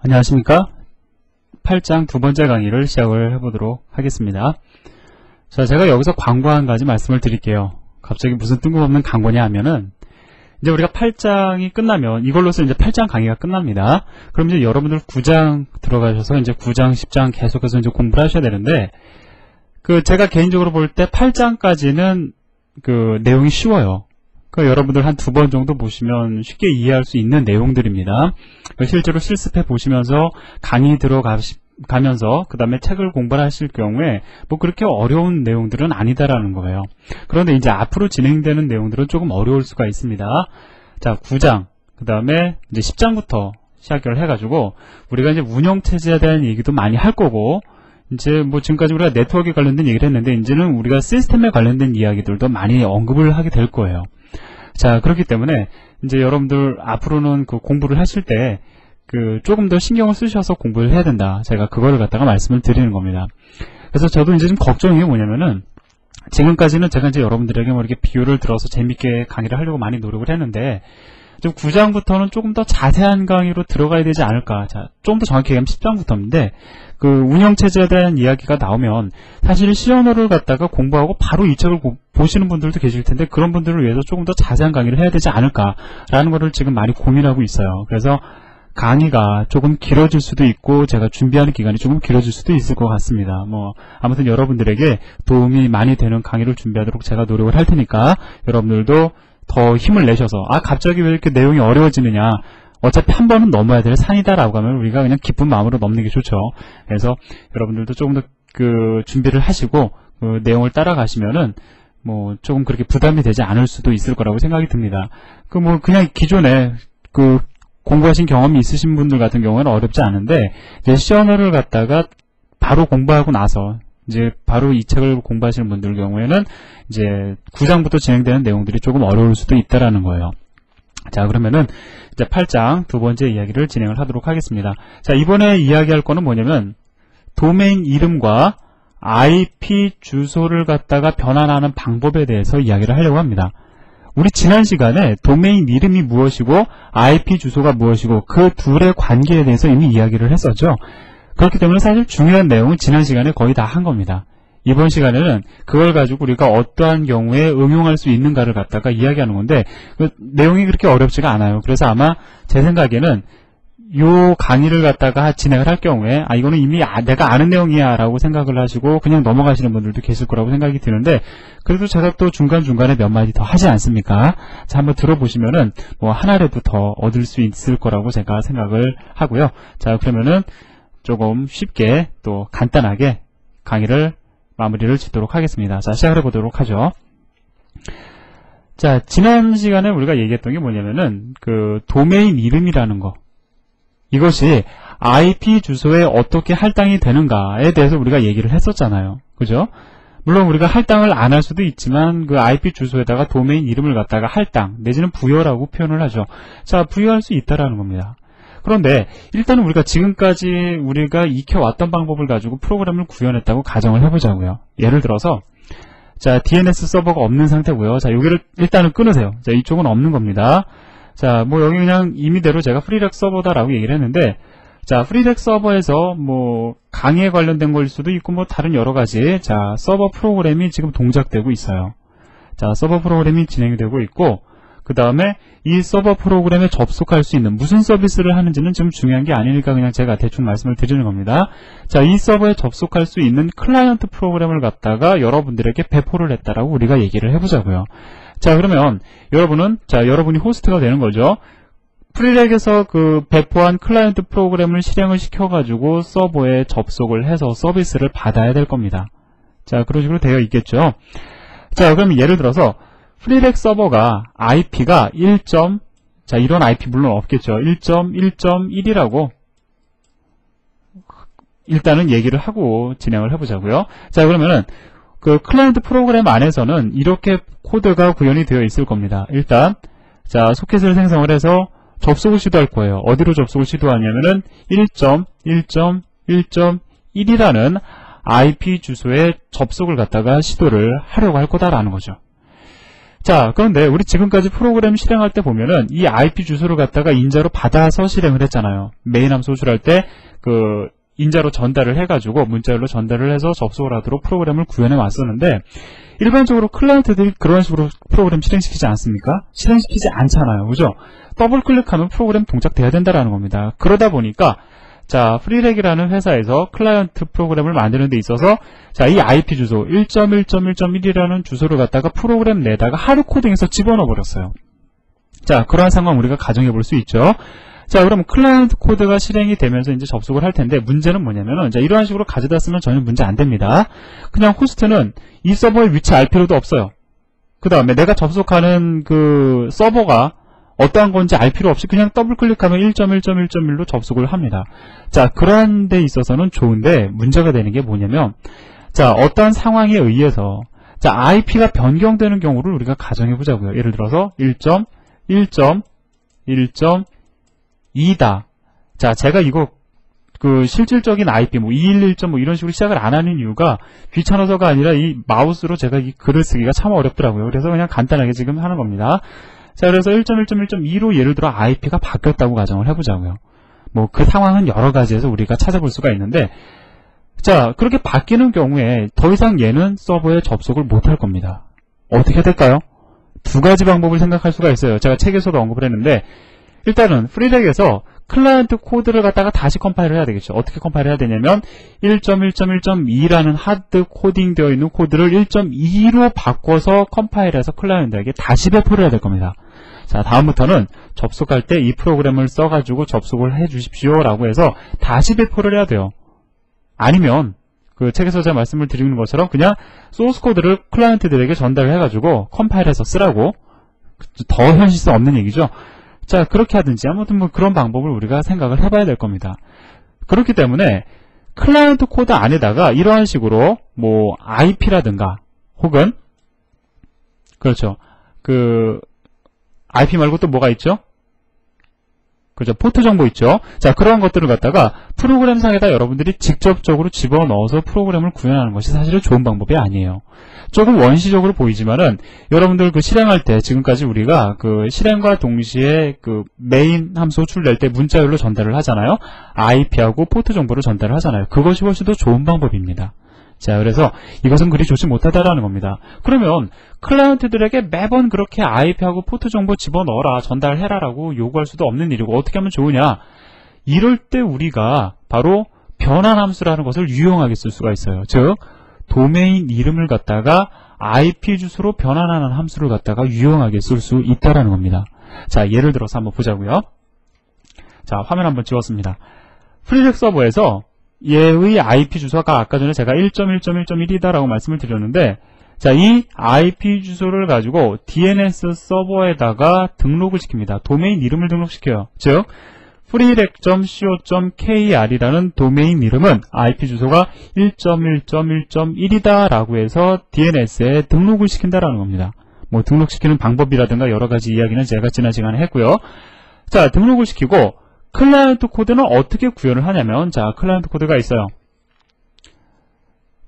안녕하십니까? 8장 두 번째 강의를 시작을 해보도록 하겠습니다. 자, 제가 여기서 광고 한 가지 말씀을 드릴게요. 갑자기 무슨 뜬금없는 광고냐 하면은, 이제 우리가 8장이 끝나면, 이걸로서 이제 8장 강의가 끝납니다. 그럼 이제 여러분들 9장 들어가셔서 이제 9장, 10장 계속해서 이제 공부를 하셔야 되는데, 제가 개인적으로 볼 때 8장까지는 내용이 쉬워요. 여러분들 한 두 번 정도 보시면 쉽게 이해할 수 있는 내용들입니다. 실제로 실습해 보시면서 강의 들어가면서 그 다음에 책을 공부를 하실 경우에 뭐 그렇게 어려운 내용들은 아니다라는 거예요. 그런데 이제 앞으로 진행되는 내용들은 조금 어려울 수가 있습니다. 자, 9장, 그 다음에 이제 10장부터 시작을 해가지고 우리가 이제 운영체제에 대한 얘기도 많이 할 거고, 이제 뭐 지금까지 우리가 네트워크에 관련된 얘기를 했는데 이제는 우리가 시스템에 관련된 이야기들도 많이 언급을 하게 될 거예요. 자, 그렇기 때문에 이제 여러분들 앞으로는 공부를 하실 때 조금 더 신경을 쓰셔서 공부를 해야 된다. 제가 그거를 갖다가 말씀을 드리는 겁니다. 그래서 저도 이제 좀 걱정이 뭐냐면은, 지금까지는 제가 이제 여러분들에게 뭐 이렇게 비유를 들어서 재밌게 강의를 하려고 많이 노력을 했는데, 좀 9장부터는 조금 더 자세한 강의로 들어가야 되지 않을까. 자, 조금 더 정확히 얘기하면 10장부터인데, 운영체제에 대한 이야기가 나오면, 사실 시연어를 갖다가 공부하고 바로 이 책을 보시는 분들도 계실 텐데, 그런 분들을 위해서 조금 더 자세한 강의를 해야 되지 않을까라는 거를 지금 많이 고민하고 있어요. 그래서 강의가 조금 길어질 수도 있고, 제가 준비하는 기간이 조금 길어질 수도 있을 것 같습니다. 아무튼 여러분들에게 도움이 많이 되는 강의를 준비하도록 제가 노력을 할 테니까, 여러분들도 더 힘을 내셔서, 갑자기 왜 이렇게 내용이 어려워지느냐, 어차피 한 번은 넘어야 될 산이다라고 하면 우리가 그냥 기쁜 마음으로 넘는 게 좋죠. 그래서 여러분들도 조금 더 준비를 하시고 내용을 따라가시면은 조금 그렇게 부담이 되지 않을 수도 있을 거라고 생각이 듭니다. 그냥 기존에 공부하신 경험이 있으신 분들 같은 경우는 어렵지 않은데, 이제 시연어를 갖다가 바로 공부하고 나서 이제 바로 이 책을 공부하시는 분들 경우에는 이제 9장부터 진행되는 내용들이 조금 어려울 수도 있다라는 거예요. 자, 그러면은 이제 8장 두 번째 이야기를 진행을 하도록 하겠습니다. 자, 이번에 이야기할 거는 뭐냐면, 도메인 이름과 IP 주소를 갖다가 변환하는 방법에 대해서 이야기를 하려고 합니다. 우리 지난 시간에 도메인 이름이 무엇이고 IP 주소가 무엇이고 그 둘의 관계에 대해서 이미 이야기를 했었죠. 그렇기 때문에 사실 중요한 내용은 지난 시간에 거의 다 한 겁니다. 이번 시간에는 그걸 가지고 우리가 어떠한 경우에 응용할 수 있는가를 갖다가 이야기하는 건데, 내용이 그렇게 어렵지가 않아요. 그래서 아마 제 생각에는 요 강의를 갖다가 진행을 할 경우에 이거는 이미 내가 아는 내용이야 라고 생각을 하시고 그냥 넘어가시는 분들도 계실 거라고 생각이 드는데, 그래도 제가 또 중간중간에 몇 마디 더 하지 않습니까? 자, 한번 들어보시면은 하나라도 더 얻을 수 있을 거라고 제가 생각을 하고요. 자, 그러면은 조금 쉽게 또 간단하게 강의를 마무리를 짓도록 하겠습니다. 자, 시작을 해보도록 하죠. 자, 지난 시간에 우리가 얘기했던 게 뭐냐면은 도메인 이름이라는 거, 이것이 IP 주소에 어떻게 할당이 되는가에 대해서 우리가 얘기를 했었잖아요. 그죠? 물론 우리가 할당을 안 할 수도 있지만 IP 주소에다가 도메인 이름을 갖다가 할당 내지는 부여라고 표현을 하죠. 자, 부여할 수 있다라는 겁니다. 그런데 일단은 우리가 지금까지 우리가 익혀왔던 방법을 가지고 프로그램을 구현했다고 가정을 해보자고요. 예를 들어서, 자, DNS 서버가 없는 상태고요. 자, 여기를 일단은 끊으세요. 자, 이쪽은 없는 겁니다. 자, 여기 그냥 임의대로 제가 프리렉 서버다라고 얘기를 했는데, 자, 프리렉 서버에서 강의에 관련된 걸 수도 있고 다른 여러 가지, 자, 서버 프로그램이 지금 동작되고 있어요. 자, 서버 프로그램이 진행이 되고 있고, 그 다음에 이 서버 프로그램에 접속할 수 있는 무슨 서비스를 하는지는 지금 중요한 게 아니니까 그냥 제가 대충 말씀을 드리는 겁니다. 자, 이 서버에 접속할 수 있는 클라이언트 프로그램을 갖다가 여러분들에게 배포를 했다라고 우리가 얘기를 해보자고요. 자, 그러면 여러분이 호스트가 되는 거죠. 프리렉에서 배포한 클라이언트 프로그램을 실행을 시켜가지고 서버에 접속을 해서 서비스를 받아야 될 겁니다. 자, 그런 식으로 되어 있겠죠. 자, 그럼 예를 들어서 프리렉 서버가 IP가 자, 이런 IP 물론 없겠죠. 1.1.1이라고 일단은 얘기를 하고 진행을 해보자고요. 자, 그러면은 클라이언트 프로그램 안에서는 이렇게 코드가 구현이 되어 있을 겁니다. 일단, 자, 소켓을 생성을 해서 접속을 시도할 거예요. 어디로 접속을 시도하냐면은 1.1.1.1이라는 IP 주소에 접속을 갖다가 시도를 하려고 할 거다라는 거죠. 자, 그런데 우리 지금까지 프로그램 실행할 때 보면은 이 IP 주소를 갖다가 인자로 받아서 실행을 했잖아요. 메인 함수 호출할 때 인자로 전달을 해가지고 문자열로 전달을 해서 접속을 하도록 프로그램을 구현해 왔었는데, 일반적으로 클라이언트들이 그런 식으로 프로그램 실행시키지 않습니까? 실행시키지 않잖아요. 그죠? 더블 클릭하면 프로그램 동작돼야 된다라는 겁니다. 그러다 보니까 자, 프리렉이라는 회사에서 클라이언트 프로그램을 만드는 데 있어서 자, 이 IP 주소 1.1.1.1이라는 주소를 갖다가 프로그램 내다가 하드코딩해서 집어넣어 버렸어요. 자, 그러한 상황 우리가 가정해 볼 수 있죠. 자, 그럼 클라이언트 코드가 실행이 되면서 이제 접속을 할 텐데, 문제는 뭐냐면은, 자, 이러한 식으로 가져다 쓰면 전혀 문제 안 됩니다. 그냥 호스트는 이 서버에 위치할 필요도 없어요. 그 다음에 내가 접속하는 그 서버가 어떠한 건지 알 필요 없이 그냥 더블 클릭하면 1.1.1.1로 접속을 합니다. 자, 그러한 데 있어서는 좋은데, 문제가 되는 게 뭐냐면, 자, 어떠한 상황에 의해서, 자, IP가 변경되는 경우를 우리가 가정해 보자고요. 예를 들어서 1.1.1.2다. 자, 제가 이거 실질적인 IP 211. 이런 식으로 시작을 안 하는 이유가 귀찮아서가 아니라 이 마우스로 제가 이 글을 쓰기가 참 어렵더라고요. 그래서 그냥 간단하게 지금 하는 겁니다. 자, 그래서 1.1.1.2로 예를 들어 IP가 바뀌었다고 가정을 해보자고요. 그 상황은 여러 가지에서 우리가 찾아볼 수가 있는데, 자, 그렇게 바뀌는 경우에 더 이상 얘는 서버에 접속을 못할 겁니다. 어떻게 해야 될까요? 두 가지 방법을 생각할 수가 있어요. 제가 책에서도 언급을 했는데, 일단은 프리렉에서 클라이언트 코드를 갖다가 다시 컴파일을 해야 되겠죠. 어떻게 컴파일을 해야 되냐면 1.1.1.2라는 하드 코딩 되어 있는 코드를 1.2로 바꿔서 컴파일해서 클라이언트에게 다시 배포를 해야 될 겁니다. 자, 다음부터는 접속할 때 이 프로그램을 써가지고 접속을 해 주십시오 라고 해서 다시 배포를 해야 돼요. 아니면 그 책에서 제가 말씀을 드리는 것처럼 그냥 소스 코드를 클라이언트들에게 전달을 해가지고 컴파일해서 쓰라고, 더 현실성 없는 얘기죠. 자, 그렇게 하든지 아무튼 그런 방법을 우리가 생각을 해봐야 될 겁니다. 그렇기 때문에 클라이언트 코드 안에다가 이러한 식으로 IP라든가 혹은 그렇죠. IP 말고 또 뭐가 있죠? 그죠. 포트 정보 있죠. 자, 그러한 것들을 갖다가 프로그램상에다 여러분들이 직접적으로 집어넣어서 프로그램을 구현하는 것이 사실은 좋은 방법이 아니에요. 조금 원시적으로 보이지만은 여러분들 실행할 때 지금까지 우리가 실행과 동시에 메인 함수 호출 낼 때 문자열로 전달을 하잖아요. IP하고 포트 정보를 전달을 하잖아요. 그것이 훨씬 더 좋은 방법입니다. 자, 그래서 이것은 그리 좋지 못하다라는 겁니다. 그러면 클라이언트들에게 매번 그렇게 IP하고 포트 정보 집어넣어라, 전달해라라고 요구할 수도 없는 일이고, 어떻게 하면 좋으냐? 이럴 때 우리가 바로 변환 함수라는 것을 유용하게 쓸 수가 있어요. 즉, 도메인 이름을 갖다가 IP 주소로 변환하는 함수를 갖다가 유용하게 쓸 수 있다라는 겁니다. 자, 예를 들어서 한번 보자고요. 자, 화면 한번 지웠습니다. 프리렉 서버에서 얘의 IP 주소가 아까 전에 제가 1.1.1.1이다라고 말씀을 드렸는데, 자, 이 IP 주소를 가지고 DNS 서버에다가 등록을 시킵니다. 도메인 이름을 등록시켜요. 즉, freerec.co.kr이라는 도메인 이름은 IP 주소가 1.1.1.1이다 라고 해서 DNS에 등록을 시킨다라는 겁니다. 등록시키는 방법이라든가 여러 가지 이야기는 제가 지난 시간에 했고요. 자, 등록을 시키고 클라이언트 코드는 어떻게 구현을 하냐면, 자, 클라이언트 코드가 있어요.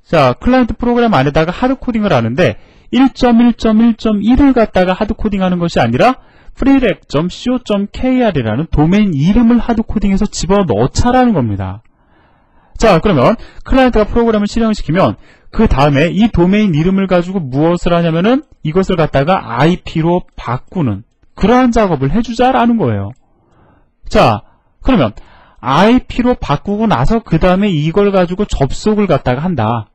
자, 클라이언트 프로그램 안에다가 하드 코딩을 하는데 1.1.1.1을 갖다가 하드 코딩하는 것이 아니라 freerec.co.kr이라는 도메인 이름을 하드 코딩해서 집어넣자라는 겁니다. 자, 그러면 클라이언트가 프로그램을 실행시키면 그 다음에 이 도메인 이름을 가지고 무엇을 하냐면은 이것을 갖다가 IP로 바꾸는 그러한 작업을 해주자라는 거예요. 자, 그러면 IP로 바꾸고 나서 그 다음에 이걸 가지고 접속을 갖다가 한다.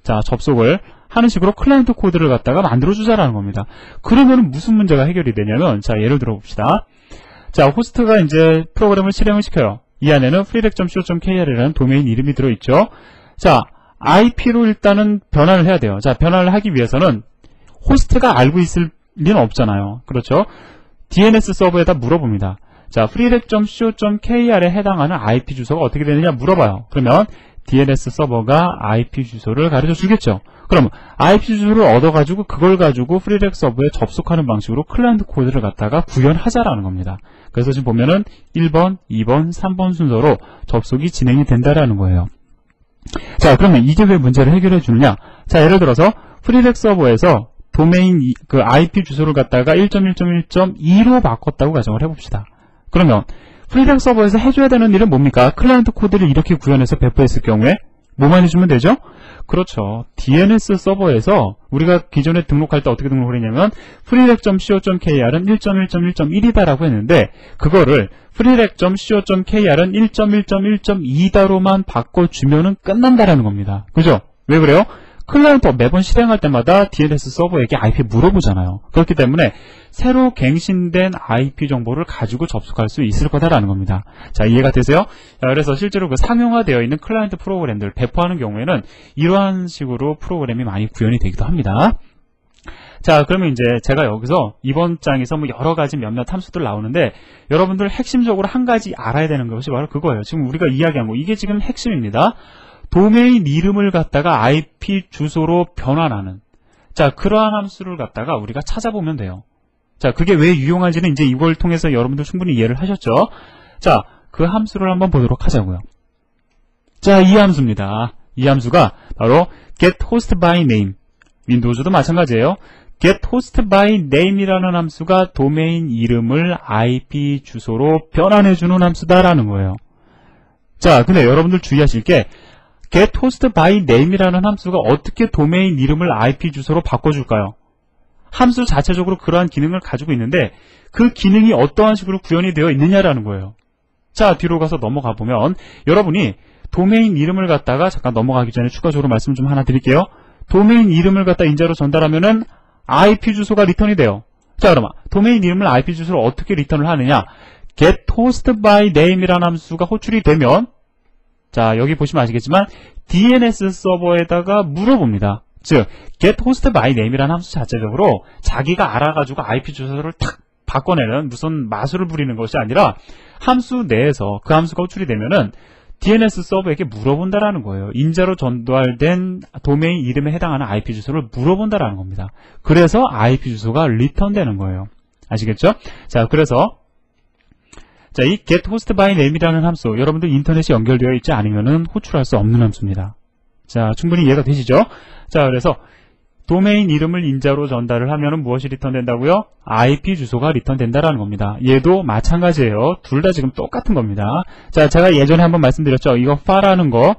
자, 접속을 하는 식으로 클라이언트 코드를 갖다가 만들어주자라는 겁니다. 그러면 무슨 문제가 해결이 되냐면, 자, 예를 들어 봅시다. 자, 호스트가 이제 프로그램을 실행을 시켜요. 이 안에는 freerec.co.kr이라는 도메인 이름이 들어있죠. 자, IP로 일단은 변환을 해야 돼요. 자, 변환을 하기 위해서는 호스트가 알고 있을 리는 없잖아요. 그렇죠? DNS 서버에다 물어봅니다. 자, freerec.co.kr에 해당하는 IP 주소가 어떻게 되느냐 물어봐요. 그러면 DNS 서버가 IP 주소를 가르쳐 주겠죠. 그럼 IP 주소를 얻어가지고 그걸 가지고 freerec 서버에 접속하는 방식으로 클라이언트 코드를 갖다가 구현하자라는 겁니다. 그래서 지금 보면은 1번, 2번, 3번 순서로 접속이 진행이 된다라는 거예요. 자, 그러면 이게 왜 문제를 해결해 주느냐? 자, 예를 들어서 freerec 서버에서 도메인 그 IP 주소를 갖다가 1.1.1.2로 바꿨다고 가정을 해봅시다. 그러면 프리렉 서버에서 해줘야 되는 일은 뭡니까? 클라이언트 코드를 이렇게 구현해서 배포했을 경우에 뭐만 해주면 되죠? 그렇죠. DNS 서버에서 우리가 기존에 등록할 때 어떻게 등록을 했냐면 freerec.co.kr은 1.1.1.1이다라고 했는데 그거를 freerec.co.kr은 1.1.1.2다로만 바꿔주면은 끝난다라는 겁니다. 그죠? 왜 그래요? 클라이언트 매번 실행할 때마다 DNS 서버에게 IP 물어보잖아요. 그렇기 때문에 새로 갱신된 IP 정보를 가지고 접속할 수 있을 거다라는 겁니다. 자, 이해가 되세요? 자, 그래서 실제로 그 상용화되어 있는 클라이언트 프로그램들 배포하는 경우에는 이러한 식으로 프로그램이 많이 구현이 되기도 합니다. 자, 그러면 이제 제가 여기서 이번 장에서 뭐 여러 가지 몇몇 함수들 나오는데 여러분들 핵심적으로 한 가지 알아야 되는 것이 바로 그거예요. 지금 우리가 이야기한 거 이게 지금 핵심입니다. 도메인 이름을 갖다가 IP 주소로 변환하는 자 그러한 함수를 갖다가 우리가 찾아보면 돼요. 자 그게 왜 유용한지는 이제 이걸 통해서 여러분들 충분히 이해를 하셨죠. 자 그 함수를 한번 보도록 하자고요. 자 이 함수입니다. 이 함수가 바로 getHostByName 윈도우즈도 마찬가지예요. getHostByName이라는 함수가 도메인 이름을 IP 주소로 변환해주는 함수다라는 거예요. 자 근데 여러분들 주의하실 게 getHostByName이라는 함수가 어떻게 도메인 이름을 IP 주소로 바꿔줄까요? 함수 자체적으로 그러한 기능을 가지고 있는데 그 기능이 어떠한 식으로 구현이 되어 있느냐라는 거예요. 자 뒤로 가서 넘어가 보면 여러분이 도메인 이름을 갖다가 잠깐 넘어가기 전에 추가적으로 말씀 좀 하나 드릴게요. 도메인 이름을 갖다 인자로 전달하면은 IP 주소가 리턴이 돼요. 자 그러면 도메인 이름을 IP 주소로 어떻게 리턴을 하느냐? getHostByName이라는 함수가 호출이 되면 자 여기 보시면 아시겠지만 DNS 서버에다가 물어봅니다. 즉 getHostByName이라는 함수 자체적으로 자기가 알아가지고 IP 주소를 탁 바꿔내는 무슨 마술을 부리는 것이 아니라 함수 내에서 그 함수가 호출이 되면은 DNS 서버에게 물어본다라는 거예요. 인자로 전달된 도메인 이름에 해당하는 IP 주소를 물어본다라는 겁니다. 그래서 IP 주소가 리턴되는 거예요. 아시겠죠? 자 그래서 자, 이 getHostByName이라는 함수, 여러분들 인터넷이 연결되어 있지 않으면은 호출할 수 없는 함수입니다. 자, 충분히 이해가 되시죠? 자, 그래서 도메인 이름을 인자로 전달을 하면은 무엇이 리턴된다고요? IP 주소가 리턴된다라는 겁니다. 얘도 마찬가지예요. 둘 다 지금 똑같은 겁니다. 자, 제가 예전에 한번 말씀드렸죠. 이거 far라는 거,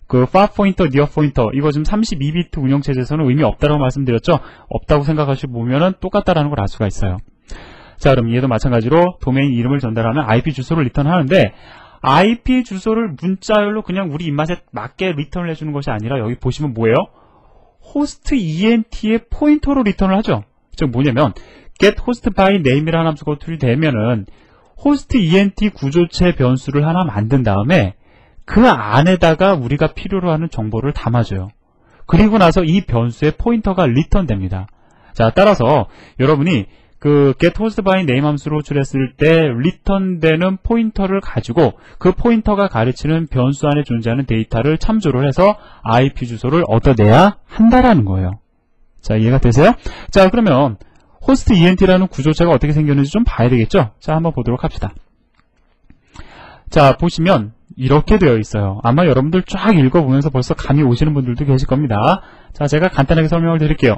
그 far 포인터, near 포인터, 이거 지금 32비트 운영체제에서는 의미 없다라고 말씀드렸죠. 없다고 생각하시고 보면은 똑같다라는 걸 알 수가 있어요. 자 그럼 얘도 마찬가지로 도메인 이름을 전달하면 IP 주소를 리턴하는데 IP 주소를 문자열로 그냥 우리 입맛에 맞게 리턴을 해주는 것이 아니라 여기 보시면 뭐예요? 호스트 ENT의 포인터로 리턴을 하죠. 즉 뭐냐면 getHostByName이라는 함수가 호출이 되면은 호스트 ENT 구조체 변수를 하나 만든 다음에 그 안에다가 우리가 필요로 하는 정보를 담아줘요. 그리고 나서 이 변수의 포인터가 리턴됩니다. 자 따라서 여러분이 그 getHostByName 함수로 호출했을 때 리턴되는 포인터를 가지고 그 포인터가 가르치는 변수 안에 존재하는 데이터를 참조를 해서 IP 주소를 얻어내야 한다라는 거예요. 자 이해가 되세요? 자 그러면 호스트 ENT라는 구조체가 어떻게 생겼는지 좀 봐야 되겠죠? 자 한번 보도록 합시다. 자 보시면 이렇게 되어 있어요. 아마 여러분들 쫙 읽어보면서 벌써 감이 오시는 분들도 계실 겁니다. 자 제가 간단하게 설명을 드릴게요.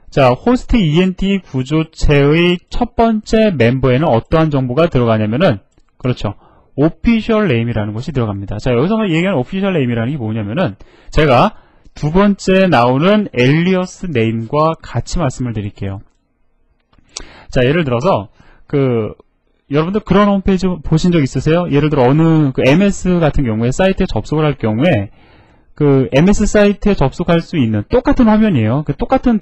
자, 호스트 ENT 구조체의 첫 번째 멤버에는 어떠한 정보가 들어가냐면은, 그렇죠. official name이라는 것이 들어갑니다. 자, 여기서 얘기하는 official name이라는 게 뭐냐면은, 제가 두 번째 나오는 alias name과 같이 말씀을 드릴게요. 자, 예를 들어서, 여러분들 그런 홈페이지 보신 적 있으세요? 예를 들어 어느, MS 같은 경우에 사이트에 접속을 할 경우에, MS 사이트에 접속할 수 있는 똑같은 화면이에요. 똑같은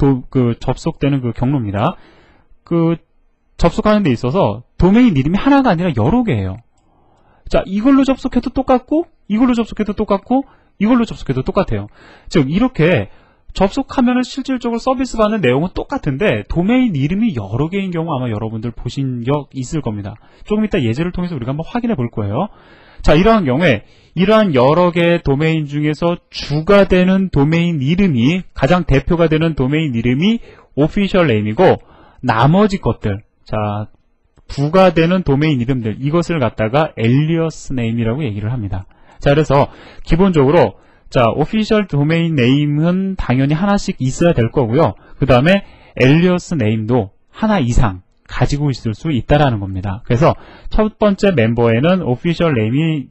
접속되는 경로입니다. 접속하는 데 있어서 도메인 이름이 하나가 아니라 여러 개예요. 자, 이걸로 접속해도 똑같고, 이걸로 접속해도 똑같고, 이걸로 접속해도 똑같아요. 즉, 이렇게 접속하면은 실질적으로 서비스 받는 내용은 똑같은데, 도메인 이름이 여러 개인 경우 아마 여러분들 보신 적 있을 겁니다. 조금 이따 예제를 통해서 우리가 한번 확인해 볼 거예요. 자, 이러한 경우에 이러한 여러 개의 도메인 중에서 주가 되는 도메인 이름이 가장 대표가 되는 도메인 이름이 official name이고 나머지 것들 자 부가되는 도메인 이름들 이것을 갖다가 alias name이라고 얘기를 합니다. 자 그래서 기본적으로 자 official domain name은 당연히 하나씩 있어야 될 거고요. 그 다음에 alias name도 하나 이상 가지고 있을 수 있다라는 겁니다. 그래서 첫 번째 멤버에는 official name이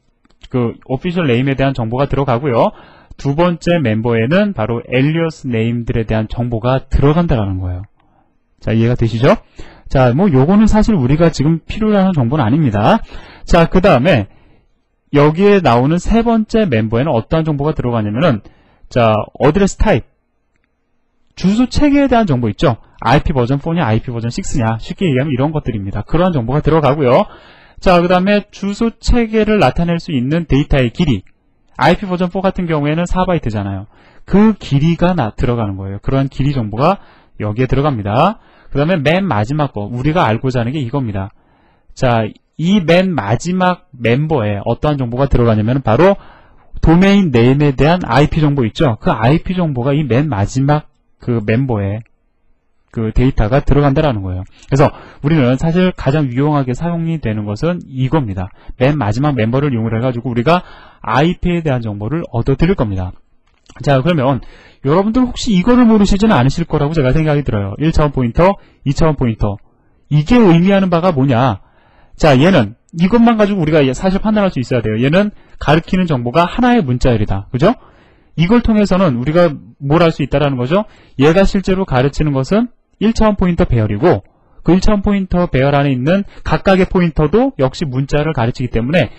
official name에 대한 정보가 들어가고요. 두 번째 멤버에는 바로 alias name들에 대한 정보가 들어간다라는 거예요. 자, 이해가 되시죠? 자, 뭐 요거는 사실 우리가 지금 필요로 하는 정보는 아닙니다. 자, 그 다음에 여기에 나오는 세 번째 멤버에는 어떠한 정보가 들어가냐면은, 자, 어드레스 타입, 주소 체계에 대한 정보 있죠? IP 버전 4냐, IP 버전 6냐, 쉽게 얘기하면 이런 것들입니다. 그러한 정보가 들어가고요. 자, 그 다음에 주소 체계를 나타낼 수 있는 데이터의 길이, IP 버전 4 같은 경우에는 4바이트잖아요. 그 길이가 들어가는 거예요. 그러한 길이 정보가 여기에 들어갑니다. 그 다음에 맨 마지막 거, 우리가 알고자 하는 게 이겁니다. 자, 이 맨 마지막 멤버에 어떠한 정보가 들어가냐면 바로 도메인 네임에 대한 IP 정보 있죠. 그 IP 정보가 이 맨 마지막 그 멤버에 그 데이터가 들어간다라는 거예요. 그래서 우리는 사실 가장 유용하게 사용이 되는 것은 이겁니다. 맨 마지막 멤버를 이용을 해가지고 우리가 IP에 대한 정보를 얻어 드릴 겁니다. 자, 그러면 여러분들 혹시 이거를 모르시지는 않으실 거라고 제가 생각이 들어요. 1차원 포인터, 2차원 포인터. 이게 의미하는 바가 뭐냐? 자, 얘는 이것만 가지고 우리가 사실 판단할 수 있어야 돼요. 얘는 가리키는 정보가 하나의 문자열이다. 그죠? 이걸 통해서는 우리가 뭘 할 수 있다라는 거죠? 얘가 실제로 가르치는 것은 1차원 포인터 배열이고 그 1차원 포인터 배열 안에 있는 각각의 포인터도 역시 문자를 가르치기 때문에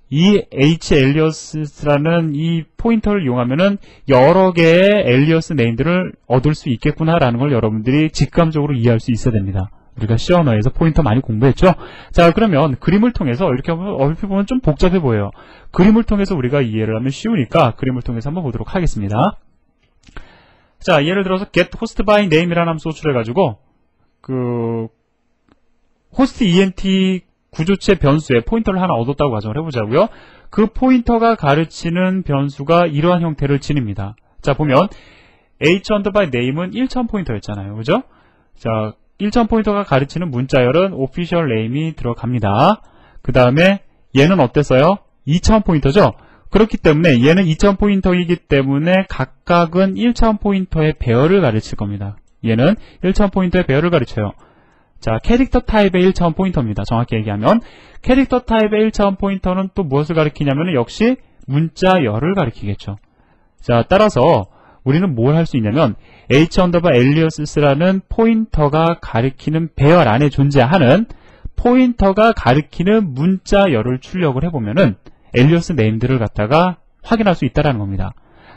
이 alias라는 이 포인터를 이용하면은 여러 개의 alias 네임들을 얻을 수 있겠구나라는 걸 여러분들이 직감적으로 이해할 수 있어야 됩니다. 우리가 C 언어에서 포인터 많이 공부했죠? 자, 그러면 그림을 통해서 이렇게 얼핏 보면 좀 복잡해 보여요. 그림을 통해서 우리가 이해를 하면 쉬우니까 그림을 통해서 한번 보도록 하겠습니다. 자, 예를 들어서 get host by name이라는 함수 호출해가지고 그 host ent 구조체 변수에 포인터를 하나 얻었다고 가정을 해보자고요. 그 포인터가 가르치는 변수가 이러한 형태를 지닙니다. 자, 보면 h_name은 1차원 포인터였잖아요. 그죠? 자, 1차원 포인터가 가르치는 문자열은 official name이 들어갑니다. 그 다음에 얘는 어땠어요? 2차원 포인터죠? 그렇기 때문에 얘는 2차원 포인터이기 때문에 각각은 1차원 포인터의 배열을 가르칠 겁니다. 얘는 1차원 포인터의 배열을 가르쳐요. 자, 캐릭터 타입의 1차원 포인터입니다. 정확히 얘기하면 캐릭터 타입의 1차원 포인터는 또 무엇을 가리키냐면 역시 문자열을 가리키겠죠. 자, 따라서 우리는 뭘 할 수 있냐면 h_alias라는 포인터가 가리키는 배열 안에 존재하는 포인터가 가리키는 문자열을 출력을 해보면은 alias 네임들을 갖다가 확인할 수 있다라는 겁니다.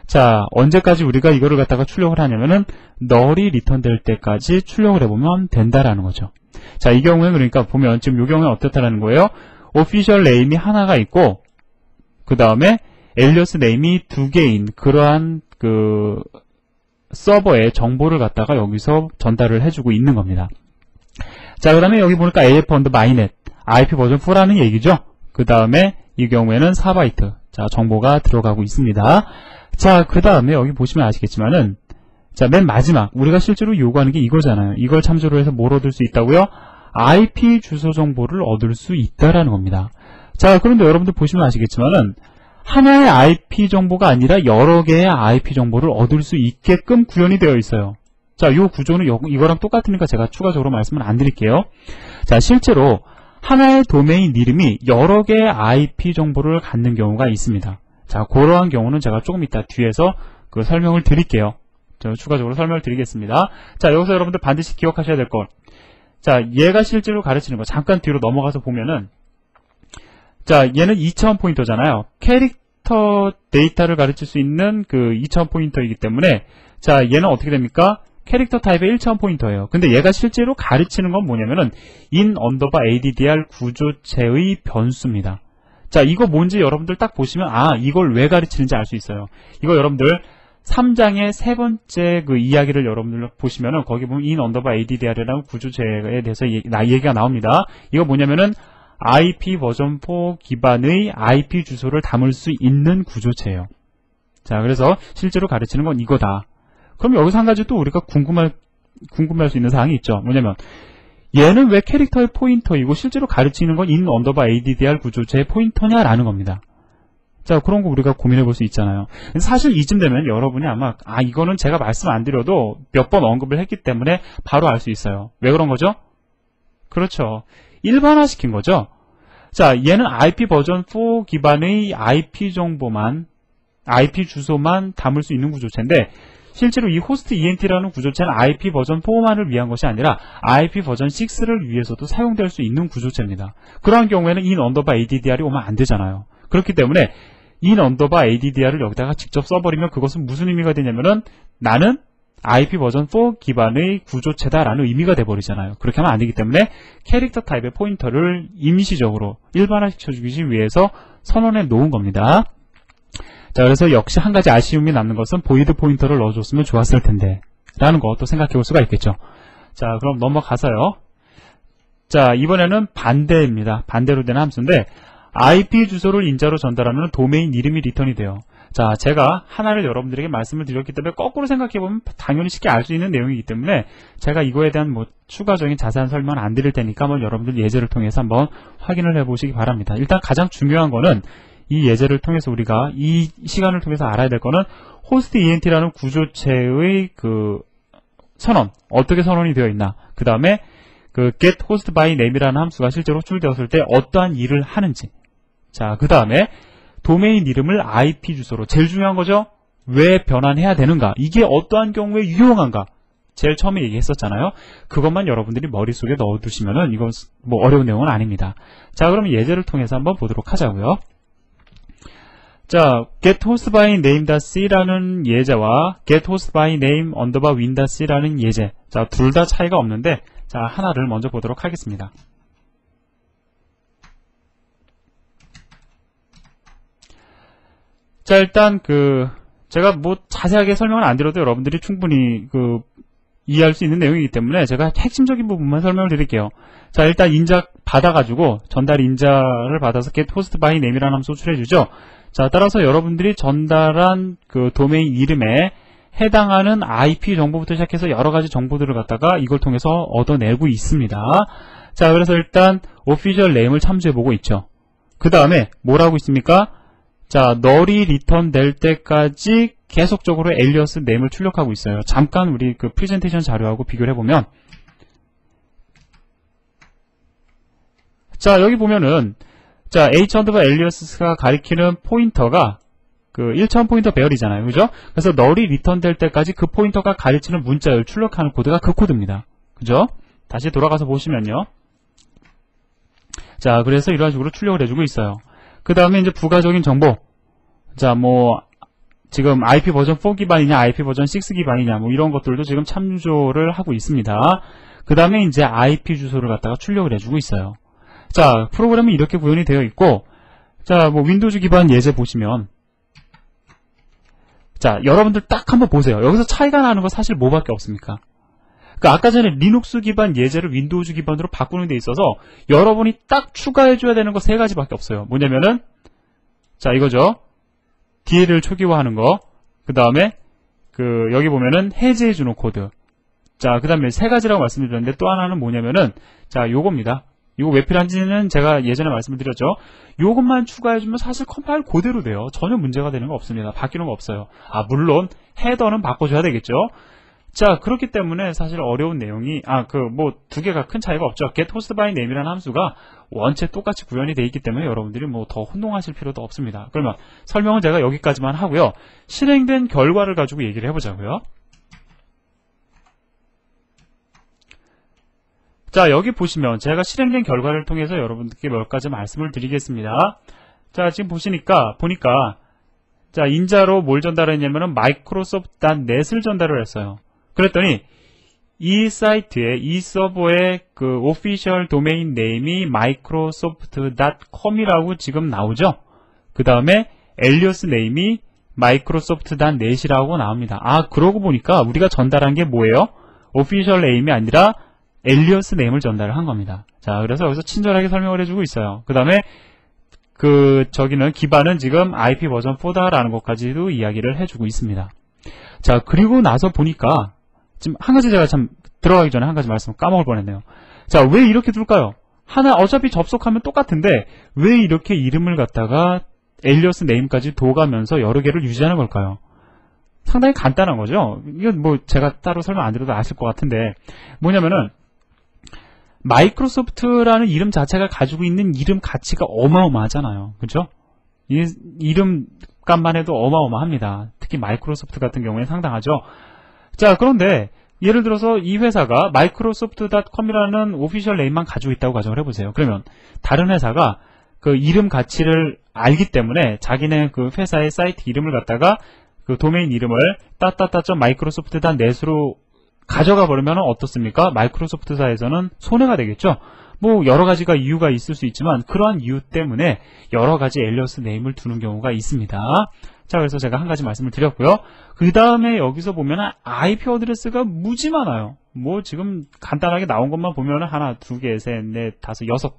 자, 언제까지 우리가 이거를 갖다가 출력을 하냐면은 null이 리턴될 때까지 출력을 해보면 된다라는 거죠. 자, 이 경우에 그러니까 보면 지금 이 경우에 어떻다라는 거예요? official name이 하나가 있고 그 다음에 alias name이 두 개인 그러한 그 서버의 정보를 갖다가 여기서 전달을 해주고 있는 겁니다. 자, 그 다음에 여기 보니까 af_mynet IP 버전 4라는 얘기죠. 그 다음에 이 경우에는 4바이트 자, 정보가 들어가고 있습니다. 자, 그 다음에 여기 보시면 아시겠지만은 자, 맨 마지막 우리가 실제로 요구하는 게 이거잖아요. 이걸 참조로 해서 뭘 얻을 수 있다고요? IP 주소 정보를 얻을 수 있다라는 겁니다. 자, 그런데 여러분들 보시면 아시겠지만은 하나의 IP 정보가 아니라 여러 개의 IP 정보를 얻을 수 있게끔 구현이 되어 있어요. 자, 요 구조는 이거랑 똑같으니까 제가 추가적으로 말씀을 안 드릴게요. 자, 실제로 하나의 도메인 이름이 여러 개의 IP 정보를 갖는 경우가 있습니다. 자, 그러한 경우는 제가 조금 이따 뒤에서 그 설명을 드릴게요. 저 추가적으로 설명을 드리겠습니다. 자, 여기서 여러분들 반드시 기억하셔야 될 것. 자, 얘가 실제로 가르치는 거 잠깐 뒤로 넘어가서 보면은 자, 얘는 2차원 포인터잖아요. 캐릭터 데이터를 가르칠 수 있는 그 2차원 포인터이기 때문에 자, 얘는 어떻게 됩니까? 캐릭터 타입의 1차원 포인터예요. 근데 얘가 실제로 가르치는 건 뭐냐면은 in_addr 구조체의 변수입니다. 자, 이거 뭔지 여러분들 딱 보시면 이걸 왜 가르치는지 알 수 있어요. 이거 여러분들 3장의 세 번째 그 이야기를 여러분들 보시면은 거기 보면 in_addr이라는 구조체에 대해서 얘기가 나옵니다. 이거 뭐냐면은 IP 버전 4 기반의 IP 주소를 담을 수 있는 구조체예요. 자, 그래서 실제로 가르치는 건 이거다. 그럼 여기서 한 가지 또 우리가 궁금할 수 있는 사항이 있죠. 뭐냐면 얘는 왜 캐릭터의 포인터이고 실제로 가르치는 건 in_addr 구조체의 포인터냐라는 겁니다. 자, 그런 거 우리가 고민해 볼 수 있잖아요. 사실 이쯤 되면 여러분이 아마 이거는 제가 말씀 안 드려도 몇 번 언급을 했기 때문에 바로 알 수 있어요. 왜 그런 거죠? 그렇죠. 일반화시킨 거죠. 자, 얘는 IP 버전 4 기반의 IP 정보만, IP 주소만 담을 수 있는 구조체인데, 실제로 이 호스트 ENT라는 구조체는 IP 버전 4만을 위한 것이 아니라 IP 버전 6를 위해서도 사용될 수 있는 구조체입니다. 그러한 경우에는 in underbar addr이 오면 안 되잖아요. 그렇기 때문에 in underbar addr을 여기다가 직접 써버리면 그것은 무슨 의미가 되냐면은 나는 IP 버전 4 기반의 구조체다라는 의미가 돼버리잖아요. 그렇게 하면 안 되기 때문에 캐릭터 타입의 포인터를 임시적으로 일반화시켜주기 위해서 선언해 놓은 겁니다. 자, 그래서 역시 한 가지 아쉬움이 남는 것은 보이드 포인터를 넣어줬으면 좋았을 텐데 라는 것도 생각해 볼 수가 있겠죠. 자, 그럼 넘어가서요. 자, 이번에는 반대입니다. 반대로 되는 함수인데 IP 주소를 인자로 전달하면 도메인 이름이 리턴이 돼요. 자, 제가 하나를 여러분들에게 말씀을 드렸기 때문에 거꾸로 생각해보면 당연히 쉽게 알 수 있는 내용이기 때문에 제가 이거에 대한 추가적인 자세한 설명은 안 드릴 테니까 여러분들 예제를 통해서 한번 확인을 해보시기 바랍니다. 일단 가장 중요한 거는 이 예제를 통해서 우리가 이 시간을 통해서 알아야 될 거는 호스트 ENT라는 구조체의 그 선언, 어떻게 선언이 되어 있나, 그 다음에 그 get host by name이라는 함수가 실제로 호출되었을 때 어떠한 일을 하는지, 자, 그 다음에 도메인 이름을 IP 주소로, 제일 중요한 거죠. 왜 변환해야 되는가, 이게 어떠한 경우에 유용한가, 제일 처음에 얘기했었잖아요. 그것만 여러분들이 머릿속에 넣어두시면은 이건 어려운 내용은 아닙니다. 자, 그럼 예제를 통해서 한번 보도록 하자고요. 자, getHostByName.c라는 예제와 getHostByName underbar win.c라는 예제, 자, 둘 다 차이가 없는데, 자, 하나를 먼저 보도록 하겠습니다. 자, 일단 제가 자세하게 설명을 안 드려도 여러분들이 충분히 이해할 수 있는 내용이기 때문에 제가 핵심적인 부분만 설명을 드릴게요. 자, 일단 인자 받아가지고 전달 인자를 받아서 getHostByName이라는 함수 호출해주죠. 자, 따라서 여러분들이 전달한 그 도메인 이름에 해당하는 IP 정보부터 시작해서 여러 가지 정보들을 갖다가 이걸 통해서 얻어내고 있습니다. 자, 그래서 일단 official name을 참조해보고 있죠. 그 다음에 뭐라고 있습니까? 자, 널이 리턴 될 때까지 계속적으로 alias name을 출력하고 있어요. 잠깐 우리 그 프레젠테이션 자료하고 비교를 해보면, 자, 여기 보면은 자, h_alias가 가리키는 포인터가 1차원 포인터 배열이잖아요. 그죠? 그래서 널이 리턴 될 때까지 그 포인터가 가리키는 문자를 출력하는 코드가 그 코드입니다. 그죠? 다시 돌아가서 보시면요. 자, 그래서 이런 식으로 출력을 해주고 있어요. 그 다음에 이제 부가적인 정보. 자, 지금 IP 버전 4 기반이냐, IP 버전 6 기반이냐, 이런 것들도 지금 참조를 하고 있습니다. 그 다음에 이제 IP 주소를 갖다가 출력을 해주고 있어요. 자, 프로그램은 이렇게 구현이 되어 있고, 자, 윈도우즈 기반 예제 보시면, 자, 여러분들 딱 한번 보세요. 여기서 차이가 나는 거 사실 뭐밖에 없습니까? 아까 전에 리눅스 기반 예제를 윈도우즈 기반으로 바꾸는 데 있어서 여러분이 딱 추가해줘야 되는 거 세 가지밖에 없어요. 뭐냐면은, 자, 이거죠. DL을 초기화하는 거. 그 다음에, 여기 보면은 해제해주는 코드. 자, 그 다음에 세 가지라고 말씀드렸는데 또 하나는 뭐냐면은, 자, 요겁니다. 이거 왜 필요한지는 제가 예전에 말씀을 드렸죠. 요것만 추가해주면 사실 컴파일 그대로 돼요. 전혀 문제가 되는 거 없습니다. 바뀌는 거 없어요. 물론 헤더는 바꿔줘야 되겠죠. 자, 그렇기 때문에 사실 어려운 내용이 두 개가 큰 차이가 없죠. getHostByName이라는 함수가 원체 똑같이 구현이 되어 있기 때문에 여러분들이 더 혼동하실 필요도 없습니다. 그러면 설명은 제가 여기까지만 하고요. 실행된 결과를 가지고 얘기를 해보자고요. 자, 여기 보시면 제가 실행된 결과를 통해서 여러분들께 몇 가지 말씀을 드리겠습니다. 자, 지금 보니까 자, 인자로 뭘 전달했냐면은 microsoft.net을 전달을 했어요. 그랬더니 이 사이트에, 이 서버의 오피셜 도메인 네임이 microsoft.com이라고 지금 나오죠. 그 다음에 alias 네임이 microsoft.net이라고 나옵니다. 그러고 보니까 우리가 전달한 게 뭐예요? 오피셜 네임이 아니라 alias 네임을 전달을 한 겁니다. 자, 그래서 여기서 친절하게 설명을 해주고 있어요. 그 다음에 저기는 기반은 지금 IP 버전 4다라는 것까지도 이야기를 해주고 있습니다. 자, 그리고 나서 보니까 지금 한 가지 제가 참 들어가기 전에 한 가지 말씀 까먹을 뻔했네요. 자, 왜 이렇게 둘까요? 어차피 접속하면 똑같은데 왜 이렇게 이름을 갖다가 엘리어스 네임까지 둬가면서 여러 개를 유지하는 걸까요? 상당히 간단한 거죠. 이건 뭐 제가 따로 설명 안 드려도 아실 것 같은데 뭐냐면은 마이크로소프트라는 이름 자체가 가지고 있는 이름 가치가 어마어마하잖아요. 그죠? 이 이름 값만 해도 어마어마합니다. 특히 마이크로소프트 같은 경우에 상당하죠. 자, 그런데 예를 들어서 이 회사가 microsoft.com이라는 오피셜 네임만 가지고 있다고 가정을 해보세요. 그러면 다른 회사가 그 이름 가치를 알기 때문에 자기네 그 회사의 사이트 이름을 갖다가 그 도메인 이름을 .microsoft.net으로 가져가 버리면 어떻습니까? 마이크로소프트사에서는 손해가 되겠죠. 뭐 여러 가지가 이유가 있을 수 있지만 그러한 이유 때문에 여러 가지 엘리어스 네임을 두는 경우가 있습니다. 자, 그래서 제가 한 가지 말씀을 드렸고요. 그 다음에 여기서 보면 IP 어드레스가 무지 많아요. 뭐 지금 간단하게 나온 것만 보면 하나, 두 개, 셋, 넷, 다섯, 여섯.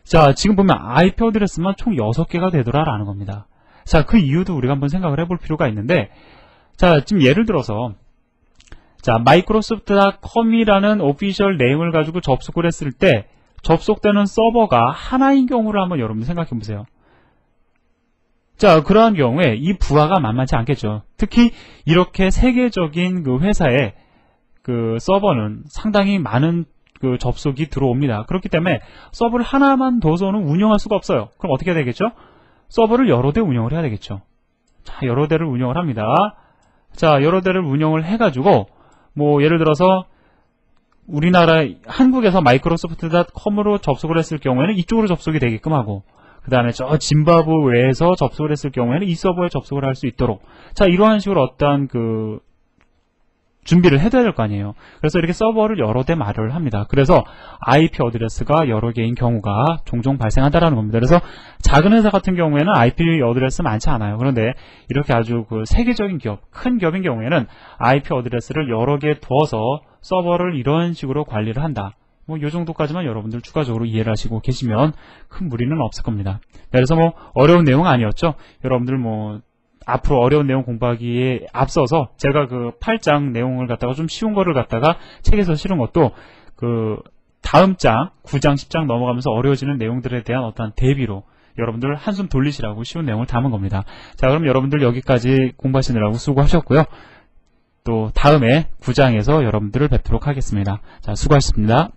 자, 지금 보면 IP 어드레스만 총 6개가 되더라라는 겁니다. 자, 그 이유도 우리가 한번 생각을 해볼 필요가 있는데, 자, 지금 예를 들어서 자, microsoft.com이라는 오피셜 네임을 가지고 접속을 했을 때 접속되는 서버가 하나인 경우를 한번 여러분 생각해 보세요. 자, 그러한 경우에 이 부하가 만만치 않겠죠. 특히 이렇게 세계적인 그 회사의 그 서버는 상당히 많은 그 접속이 들어옵니다. 그렇기 때문에 서버를 하나만 둬서는 운영할 수가 없어요. 그럼 어떻게 해야 되겠죠? 서버를 여러 대 운영을 해야 되겠죠. 자, 여러 대를 운영을 합니다. 자, 여러 대를 운영을 해가지고 뭐 예를 들어서 우리나라 한국에서 마이크로소프트.com으로 접속을 했을 경우에는 이쪽으로 접속이 되게끔 하고 그 다음에 저 짐바브웨에서 접속을 했을 경우에는 이 서버에 접속을 할 수 있도록 자 이러한 식으로 어떤 그 준비를 해둬야 될 거 아니에요. 그래서 이렇게 서버를 여러 대 마련을 합니다. 그래서 IP 어드레스가 여러 개인 경우가 종종 발생한다라는 겁니다. 그래서 작은 회사 같은 경우에는 IP 어드레스 많지 않아요. 그런데 이렇게 아주 그 세계적인 기업, 큰 기업인 경우에는 IP 어드레스를 여러 개 두어서 서버를 이런 식으로 관리를 한다. 뭐 이 정도까지만 여러분들 추가적으로 이해를 하시고 계시면 큰 무리는 없을 겁니다. 그래서 뭐 어려운 내용 아니었죠. 여러분들 뭐 앞으로 어려운 내용 공부하기에 앞서서 제가 그 8장 내용을 갖다가 좀 쉬운 거를 갖다가 책에서 실은 것도 그 다음 장 9장 10장 넘어가면서 어려워지는 내용들에 대한 어떤 대비로 여러분들 한숨 돌리시라고 쉬운 내용을 담은 겁니다. 자, 그럼 여러분들 여기까지 공부하시느라고 수고하셨고요. 또 다음에 9장에서 여러분들을 뵙도록 하겠습니다. 자, 수고하셨습니다.